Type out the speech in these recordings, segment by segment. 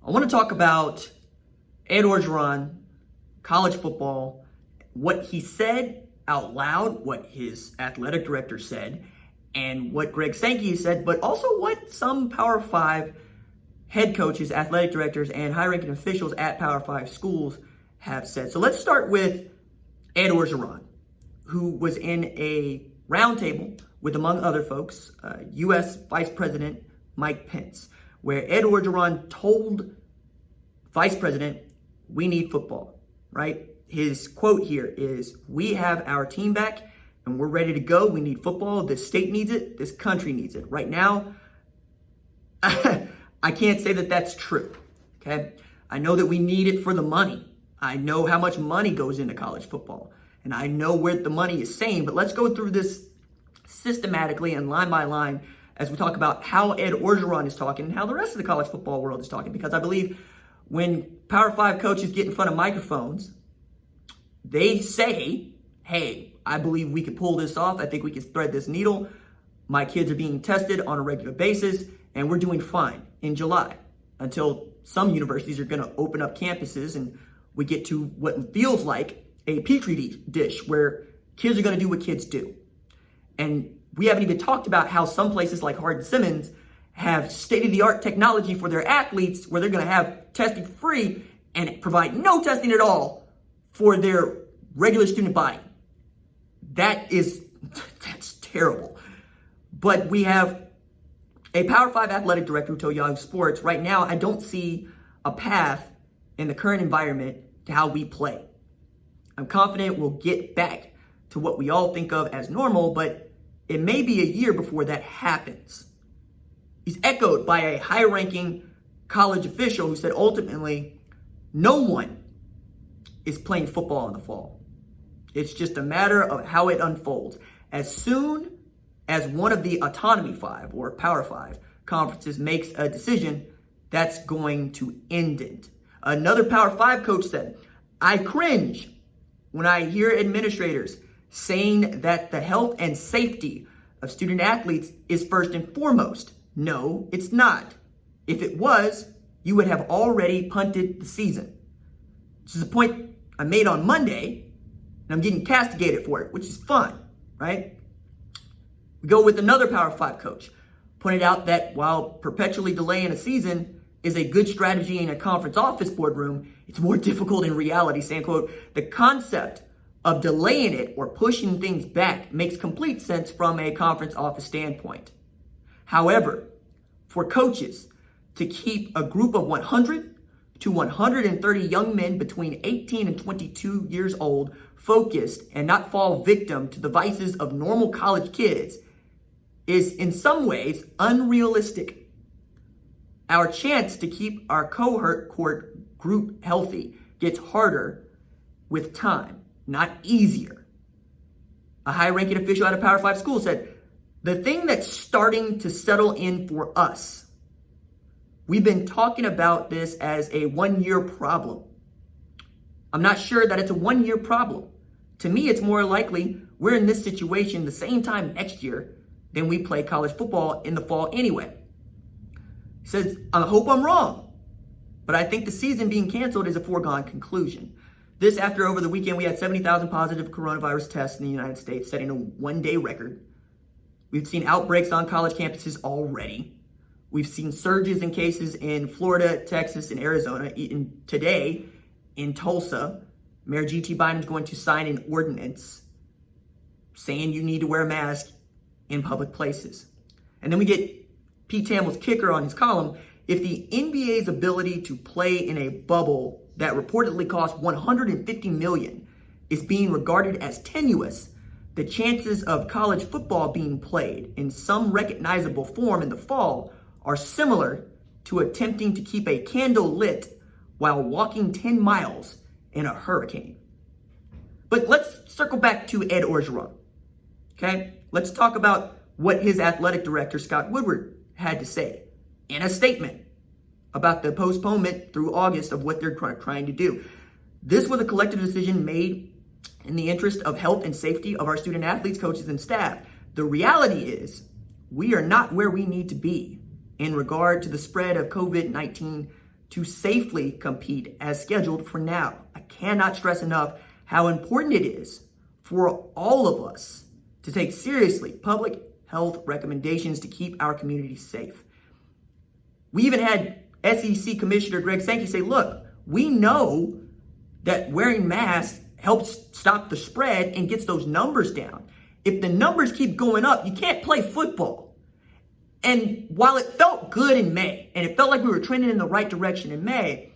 I want to talk about Ed Orgeron, college football, what he said out loud, what his athletic director said, and what Greg Sankey said, but also what some Power 5 head coaches, athletic directors, and high-ranking officials at Power 5 schools have said. So let's start with Ed Orgeron, who was in a roundtable with, among other folks, U.S. Vice President Mike Pence, where Ed Orgeron told Vice President, "We need football," right? His quote here is, "We have our team back and we're ready to go. We need football. This state needs it. This country needs it." Right now, I can't say that that's true, okay? I know that we need it for the money. I know how much money goes into college football, and I know where the money is saying, but let's go through this systematically and line by line as we talk about how Ed Orgeron is talking and how the rest of the college football world is talking, because I believe when Power 5 coaches get in front of microphones, they say, "Hey, I believe we can pull this off. I think we can thread this needle. My kids are being tested on a regular basis, and we're doing fine in July," until some universities are going to open up campuses and we get to what feels like a petri dish where kids are going to do what kids do. And we haven't even talked about how some places like Houghton-Simmons have state-of-the-art technology for their athletes where they're going to have testing free and provide no testing at all for their regular student body. That's terrible. But we have a Power 5 athletic director who told Yahoo Sports, right now, I don't see a path in the current environment to how we play. I'm confident we'll get back to what we all think of as normal, but it may be a year before that happens. He's echoed by a high-ranking college official who said ultimately, no one is playing football in the fall. It's just a matter of how it unfolds. As soon as one of the Autonomy 5 or Power 5 conferences makes a decision, that's going to end it. Another Power 5 coach said, "I cringe when I hear administrators saying that the health and safety of student athletes is first and foremost. No, it's not. If it was, you would have already punted the season." This is a point I made on Monday, and I'm getting castigated for it, which is fun, right? We go with another Power 5 coach, pointed out that while perpetually delaying a season is a good strategy in a conference office boardroom, it's more difficult in reality, saying, quote, "The concept of delaying it or pushing things back makes complete sense from a conference office standpoint. However, for coaches to keep a group of 100 to 130 young men between 18 and 22 years old focused and not fall victim to the vices of normal college kids is in some ways unrealistic. Our chance to keep our cohort group healthy gets harder with time, not easier." A high-ranking official at a Power 5 school said, "The thing that's starting to settle in for us, we've been talking about this as a one-year problem. I'm not sure that it's a one-year problem. To me, it's more likely we're in this situation the same time next year than we play college football in the fall anyway." He says, "I hope I'm wrong, but I think the season being canceled is a foregone conclusion." This after over the weekend we had 70,000 positive coronavirus tests in the United States, setting a one-day record. We've seen outbreaks on college campuses already. We've seen surges in cases in Florida, Texas, and Arizona. Today, in Tulsa, Mayor G.T. Biden is going to sign an ordinance saying you need to wear a mask in public places. And then we get Pete Thamel's kicker on his column. If the NBA's ability to play in a bubble that reportedly cost $150 million is being regarded as tenuous, the chances of college football being played in some recognizable form in the fall are similar to attempting to keep a candle lit while walking 10 miles in a hurricane. But let's circle back to Ed Orgeron, okay? Let's talk about what his athletic director, Scott Woodward, had to say in a statement about the postponement through August of what they're trying to do. This was a collective decision made in the interest of health and safety of our student athletes, coaches, and staff. The reality is we are not where we need to be in regard to the spread of COVID-19 to safely compete as scheduled for now. I cannot stress enough how important it is for all of us to take seriously public health recommendations to keep our community safe. We even had SEC Commissioner Greg Sankey say, look, we know that wearing masks helps stop the spread and gets those numbers down. If the numbers keep going up, you can't play football. And while it felt good in May, and it felt like we were trending in the right direction in May,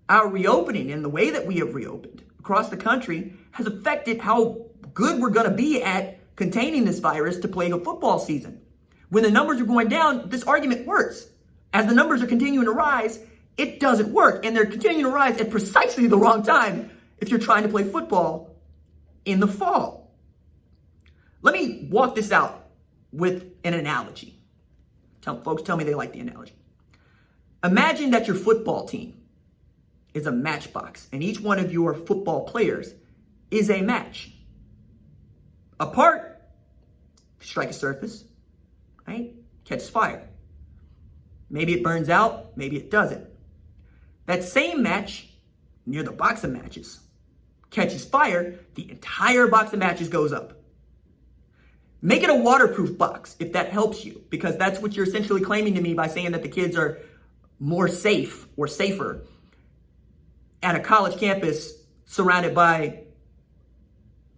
our reopening and the way that we have reopened across the country has affected how good we're going to be at containing this virus to play a football season. When the numbers are going down, this argument works. As the numbers are continuing to rise, it doesn't work. And they're continuing to rise at precisely the wrong time if you're trying to play football in the fall. Let me walk this out with an analogy. Folks tell me they like the analogy. Imagine that your football team is a matchbox and each one of your football players is a match. Apart, strike a surface, right? Catches fire. Maybe it burns out, maybe it doesn't. That same match near the box of matches catches fire, the entire box of matches goes up. Make it a waterproof box if that helps you, because that's what you're essentially claiming to me by saying that the kids are more safe or safer at a college campus surrounded by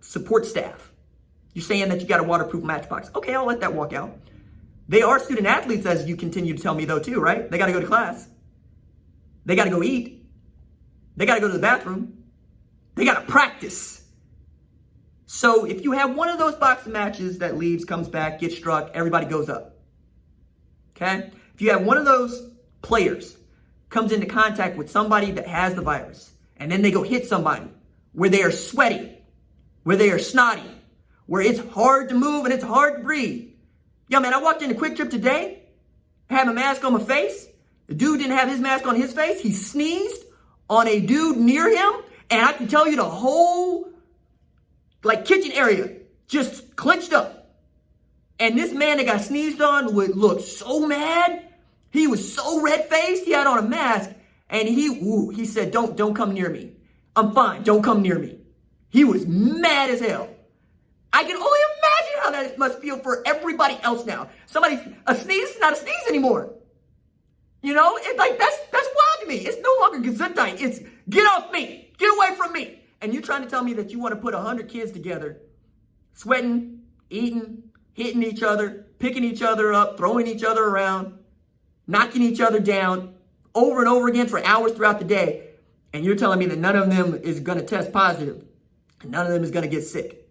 support staff. You're saying that you got a waterproof matchbox. Okay, I'll let that walk out. They are student athletes, as you continue to tell me, though, too, right? They got to go to class. They got to go eat. They got to go to the bathroom. They got to practice. So if you have one of those box matches that leaves, comes back, gets struck, everybody goes up. Okay? If you have one of those players comes into contact with somebody that has the virus, and then they go hit somebody where they are sweaty, where they are snotty, where it's hard to move and it's hard to breathe. Yo, man, I walked into Quick Trip today. I had my mask on my face. The dude didn't have his mask on his face. He sneezed on a dude near him, and I can tell you the whole kitchen area just clenched up. And this man that got sneezed on would look so mad. He was so red-faced. He had on a mask, and he said, don't come near me. I'm fine. Don't come near me. He was mad as hell. I can only imagine how that must feel for everybody else now. A sneeze is not a sneeze anymore. You know, that's wild to me. It's no longer gesundheit. It's get off me. Get away from me. And you're trying to tell me that you want to put 100 kids together, sweating, eating, hitting each other, picking each other up, throwing each other around, knocking each other down over and over again for hours throughout the day. And you're telling me that none of them is going to test positive and none of them is going to get sick.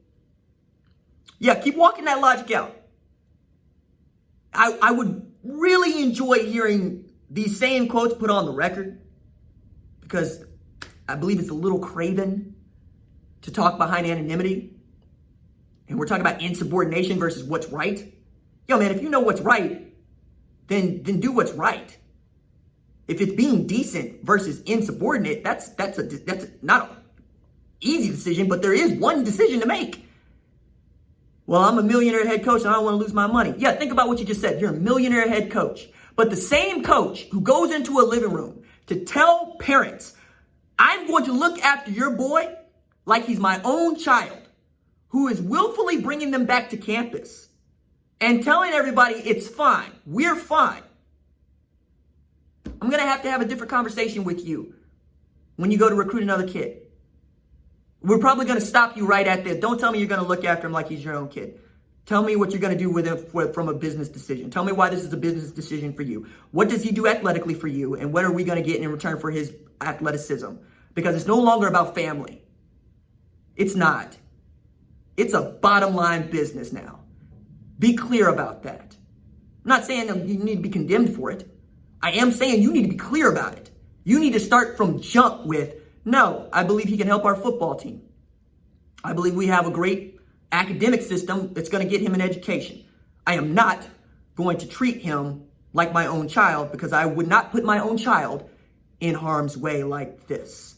Yeah, keep walking that logic out. I would really enjoy hearing these same quotes put on the record, because I believe it's a little craven to talk behind anonymity. And we're talking about insubordination versus what's right. Yo, man, if you know what's right, then do what's right. If it's being decent versus insubordinate, that's not an easy decision, but there is one decision to make. Well, I'm a millionaire head coach and I don't want to lose my money. Yeah, think about what you just said. You're a millionaire head coach. But the same coach who goes into a living room to tell parents, I'm going to look after your boy like he's my own child, who is willfully bringing them back to campus and telling everybody it's fine. We're fine. I'm going to have a different conversation with you when you go to recruit another kid. We're probably going to stop you right at there. Don't tell me you're going to look after him like he's your own kid. Tell me what you're going to do with him from a business decision. Tell me why this is a business decision for you. What does he do athletically for you? And what are we going to get in return for his athleticism? Because it's no longer about family. It's not. It's a bottom line business now. Be clear about that. I'm not saying that you need to be condemned for it. I am saying you need to be clear about it. You need to start from jump with, no, I believe he can help our football team. I believe we have a great academic system that's going to get him an education. I am not going to treat him like my own child, because I would not put my own child in harm's way like this.